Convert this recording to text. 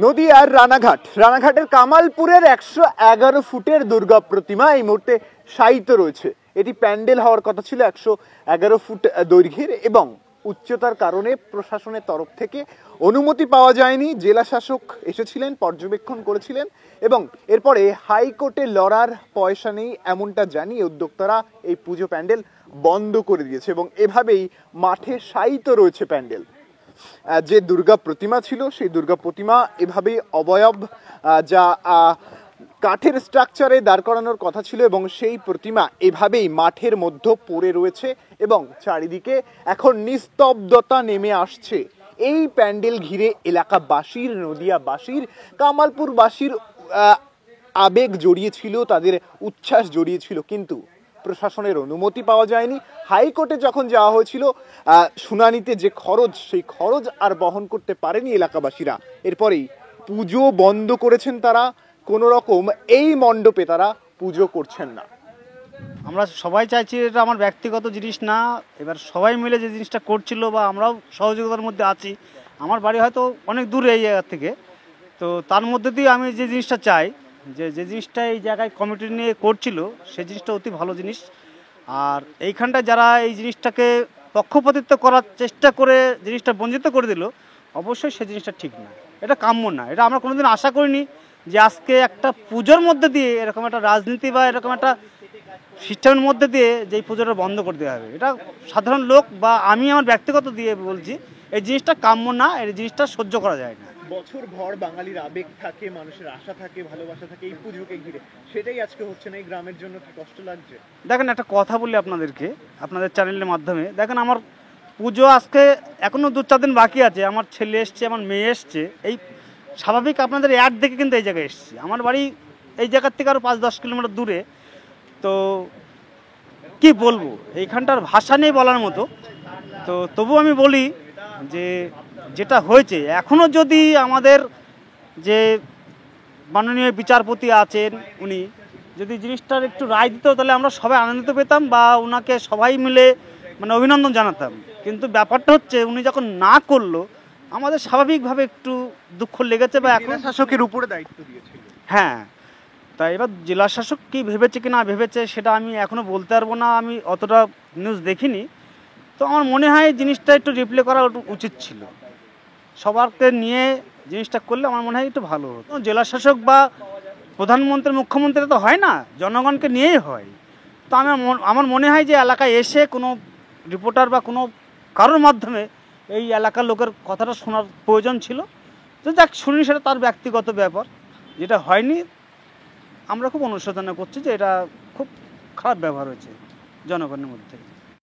নদিয়ার রানাঘাটের কামালপুরের 111 ফুটের দুর্গা প্রতিমা এই মুহূর্তে শায়িত রয়েছে। এটি প্যান্ডেল হওয়ার কথা ছিল 111 ফুট দৈর্ঘ্যের এবং উচ্চতার কারণে প্রশাসনের তরফ থেকে অনুমতি পাওয়া যায়নি। জেলা শাসক এসেছিলেন, পর্যবেক্ষণ করেছিলেন এবং এরপরে হাইকোর্টে লড়ার পয়সা নেই এমনটা জানিয়ে উদ্যোক্তারা এই পুজো প্যান্ডেল বন্ধ করে দিয়েছে এবং এভাবেই মাঠে শায়িত রয়েছে প্যান্ডেল। যে দুর্গা প্রতিমা ছিল সেই দুর্গা প্রতিমা এভাবেই অবয়ব যা কাঠের স্ট্রাকচারে দাঁড় করানোর কথা ছিল এবং সেই প্রতিমা এভাবেই মাঠের মধ্যে পড়ে রয়েছে এবং চারিদিকে এখন নিস্তব্ধতা নেমে আসছে। এই প্যান্ডেল ঘিরে এলাকাবাসীর, নদিয়াবাসীর, কামালপুরবাসীর আবেগ জড়িয়েছিল, তাদের উচ্ছ্বাস জড়িয়েছিল, কিন্তু প্রশাসনের অনুমতি পাওয়া যায়নি। হাইকোর্টে যখন যাওয়া হয়েছিল শুনানিতে, যে খরচ, সেই খরচ আর বহন করতে পারেনি এলাকাবাসীরা। এরপরেই পুজো বন্ধ করেছেন তারা। কোন রকম এই মণ্ডপে তারা পুজো করছেন না। আমরা সবাই চাইছি, এটা আমার ব্যক্তিগত জিনিস না, এবার সবাই মিলে যে জিনিসটা করছিল বা আমরাও সহযোগিতার মধ্যে আছি। আমার বাড়ি হয়তো অনেক দূরে এই জায়গা থেকে, তো তার মধ্যে দিয়ে আমি যে জিনিসটা চাই, যে জিনিসটা এই জায়গায় কমিটি নিয়ে করছিল, সেই জিনিসটা অতি ভালো জিনিস। আর এইখানটায় যারা এই জিনিসটাকে পক্ষপাতিত্ব করার চেষ্টা করে জিনিসটা বঞ্চিত করে দিল, অবশ্যই সেই জিনিসটা ঠিক না, এটা কাম্য না। এটা আমরা কোনোদিন আশা করিনি যে আজকে একটা পুজোর মধ্যে দিয়ে এরকম একটা রাজনীতি বা এরকম একটা সিস্টেমের মধ্যে দিয়ে যে এই পুজোটা বন্ধ করে দেওয়া হবে। এটা সাধারণ লোক বা আমি আমার ব্যক্তিগত দিয়ে বলছি, এই জিনিসটা কাম্য না, এই জিনিসটা সহ্য করা যায় না। বছর ভর বাঙালির আবেগ থাকে, মানুষের আশা থাকে, ভালোবাসা থাকে এই পুজোকে ঘিরে, সেটাই আজকে হচ্ছে না। এই গ্রামের জন্য কি কষ্ট লাগছে? দেখেন, একটা কথা বলি আপনাদেরকে, আপনাদের চ্যানেলের মাধ্যমে। দেখেন, আমার পুজো আজকে এখনো 2-4 দিন বাকি আছে। আমার ছেলে এসছে, আমার মেয়ে এসছে। এই স্বাভাবিক আপনাদের অ্যাড দেখে কিন্তু এই জায়গায় এসছি। আমার বাড়ি এই জায়গার থেকে আরও 5-10 কিলোমিটার দূরে। তো কি বলবো, এইখানটার ভাষা নেই বলার মতো। তো তবু আমি বলি যে যেটা হয়েছে, এখনও যদি আমাদের যে মাননীয় বিচারপতি আছেন, উনি যদি জিনিসটার একটু রায় দিত, তাহলে আমরা সবাই আনন্দিত পেতাম বা ওনাকে সবাই মিলে অভিনন্দন জানাতাম। কিন্তু ব্যাপারটা হচ্ছে, উনি যখন না করলো, আমাদের স্বাভাবিকভাবে একটু দুঃখ লেগেছে। বা এখন শাসকের উপরে দায়িত্ব দিয়েছিল। হ্যাঁ, তাই এবার জেলা শাসক কি ভেবেছে কি না ভেবেছে সেটা আমি এখনো বলতে পারবো না, আমি অতটা নিউজ দেখিনি। তো আমার মনে হয় জিনিসটা একটু রিপ্লে করা উচিত ছিল। সবারকে নিয়ে জিনিসটা করলে আমার মনে হয় একটু ভালো হতো। জেলা শাসক বা প্রধানমন্ত্রী, মুখ্যমন্ত্রী তো হয় না, জনগণকে নিয়েই হয়। তো আমার মনে হয় যে এলাকায় এসে কোনো রিপোর্টার বা কোনো কারোর মাধ্যমে এই এলাকার লোকের কথাটা শোনার প্রয়োজন ছিল। তো যাক, শুনি, সেটা তার ব্যক্তিগত ব্যাপার। যেটা হয়নি, আমরা খুব অনুশোচনা করছি যে এটা খুব খারাপ ব্যবহার হয়েছে জনগণের মধ্যে।